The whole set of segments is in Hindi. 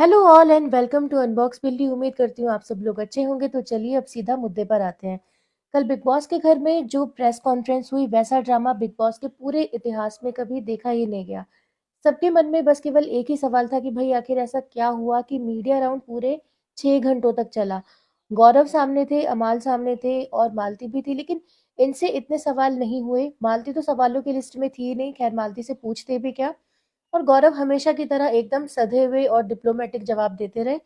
Hello all and welcome to unbox Billi. उम्मीद करती हूँ आप सब लोग अच्छे होंगे। तो चलिए अब सीधा मुद्दे पर आते हैं। कल बिग बॉस के घर में जो प्रेस कॉन्फ्रेंस हुई, वैसा ड्रामा बिग बॉस के पूरे इतिहास में कभी देखा ही नहीं गया। सबके मन में बस केवल एक ही सवाल था कि भाई आखिर ऐसा क्या हुआ कि मीडिया राउंड पूरे 6 घंटों तक चला। गौरव सामने थे, अमाल सामने थे और मालती भी थी, लेकिन इनसे इतने सवाल नहीं हुए। मालती तो सवालों की लिस्ट में थी ही नहीं, खैर मालती से पूछते भी क्या। और गौरव हमेशा की तरह एकदम सधे हुए और डिप्लोमेटिक जवाब देते रहे।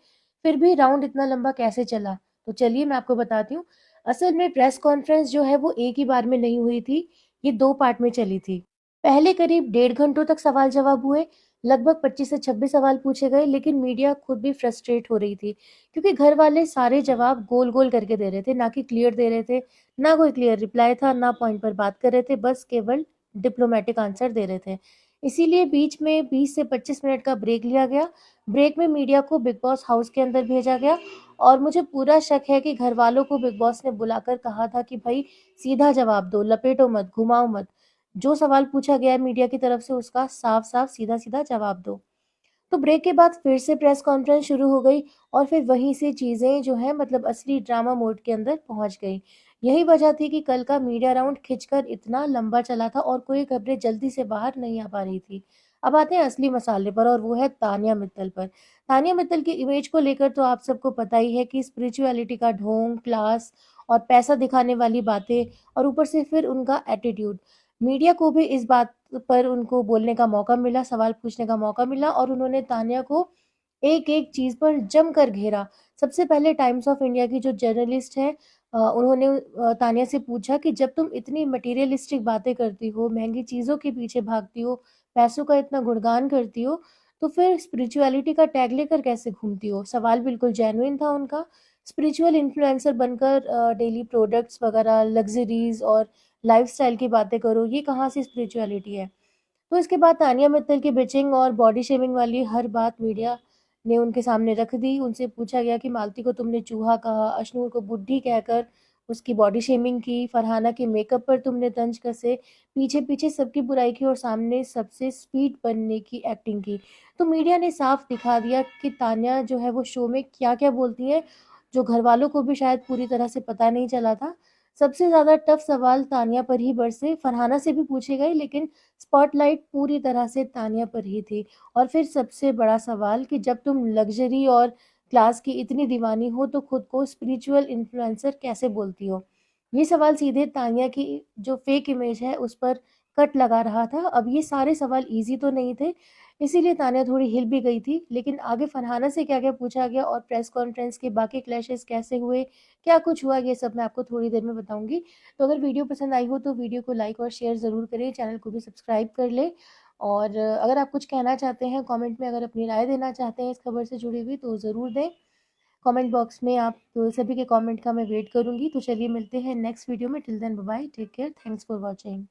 फिर भी राउंड इतना लंबा कैसे चला? तो चलिए मैं आपको बताती हूँ। असल में प्रेस कॉन्फ्रेंस जो है वो एक ही बार में नहीं हुई थी, ये 2 पार्ट में चली थी। पहले करीब 1.5 घंटों तक सवाल जवाब हुए। लगभग 25 से 26 सवाल पूछे गए, लेकिन मीडिया खुद भी फ्रस्ट्रेट हो रही थी, क्योंकि घर वाले सारे जवाब गोल गोल करके दे रहे थे, ना कि क्लियर दे रहे थे। ना कोई क्लियर रिप्लाई था, ना पॉइंट पर बात कर रहे थे, बस केवल डिप्लोमेटिक आंसर दे रहे थे। इसीलिए बीच में 20 से 25 मिनट का ब्रेक लिया गया। ब्रेक में मीडिया को बिग बॉस हाउस के अंदर भेजा गया और मुझे पूरा शक है कि घर वालों को बिग बॉस ने बुलाकर कहा था कि भाई सीधा जवाब दो, लपेटो मत, घुमाओ मत। जो सवाल पूछा गया है मीडिया की तरफ से उसका साफ साफ सीधा सीधा जवाब दो। तो ब्रेक के बाद फिर से प्रेस कॉन्फ्रेंस शुरू हो गई और फिर वहीं से चीजें जो है मतलब असली ड्रामा मोड के अंदर पहुंच गई। यही वजह थी कि कल का मीडिया राउंड खिंचकर इतना लंबा चला था और कोई खबरें जल्दी से बाहर नहीं आ पा रही थी। अब आते हैं असली मसाले पर, और वो है तानिया मित्तल पर। तानिया मित्तल की इमेज को लेकर तो आप सबको पता ही है कि स्पिरिचुअलिटी का ढोंग, क्लास और पैसा दिखाने वाली बातें, और ऊपर से फिर उनका एटीट्यूड। मीडिया को भी इस बात पर उनको बोलने का मौका मिला, सवाल पूछने का मौका मिला, और उन्होंने तान्या को एक-एक चीज़ पर जमकर घेरा। सबसे पहले टाइम्स ऑफ इंडिया की जो जर्नलिस्ट है, उन्होंने तान्या से पूछा कि जब तुम इतनी मटेरियलिस्टिक बातें करती हो, महँगी चीज़ों के पीछे भागती हो, पैसों का इतना गुणगान करती हो, तो फिर स्पिरिचुअलिटी का टैग लेकर कैसे घूमती हो? सवाल बिल्कुल जेन्युइन था उनका। स्पिरिचुअल इन्फ्लुएंसर बनकर डेली प्रोडक्ट्स वगैरह, लग्ज़रीज़ और लाइफ़स्टाइल की बातें करो, ये कहाँ से स्पिरिचुअलिटी है? तो इसके बाद तानिया मित्तल की बिचिंग और बॉडी शेमिंग वाली हर बात मीडिया ने उनके सामने रख दी। उनसे पूछा गया कि मालती को तुमने चूहा कहा, अश्नूर को बुड्ढी कहकर उसकी बॉडी शेमिंग की, फरहाना के मेकअप पर तुमने तंज कसे, पीछे-पीछे सबकी बुराई की और सामने सबसे स्वीट बनने की एक्टिंग की। तो मीडिया ने साफ दिखा दिया कि तान्या जो है वो शो में क्या-क्या बोलती है, जो घरवालों को भी शायद पूरी तरह से पता नहीं चला था। सबसे ज़्यादा टफ सवाल तान्या पर ही बरसे, फरहाना से भी पूछे गए, लेकिन स्पॉटलाइट पूरी तरह से तान्या पर ही थी। और फिर सबसे बड़ा सवाल कि जब तुम लग्ज़री और क्लास की इतनी दीवानी हो तो खुद को स्पिरिचुअल इन्फ्लुएंसर कैसे बोलती हो? ये सवाल सीधे तान्या की जो फेक इमेज है उस पर कट लगा रहा था। अब ये सारे सवाल ईज़ी तो नहीं थे, इसीलिए तान्या थोड़ी हिल भी गई थी। लेकिन आगे फरहाना से क्या-क्या पूछा गया और प्रेस कॉन्फ्रेंस के बाकी क्लैशेज़ कैसे हुए, क्या कुछ हुआ, ये सब मैं आपको थोड़ी देर में बताऊँगी। तो अगर वीडियो पसंद आई हो तो वीडियो को लाइक और शेयर ज़रूर करें, चैनल को भी सब्सक्राइब कर लें। और अगर आप कुछ कहना चाहते हैं कमेंट में, अगर अपनी राय देना चाहते हैं इस खबर से जुड़ी हुई, तो ज़रूर दें। कमेंट बॉक्स में आप सभी के कमेंट का मैं वेट करूँगी। तो चलिए मिलते हैं नेक्स्ट वीडियो में। Till then bye bye, take care, thanks for watching.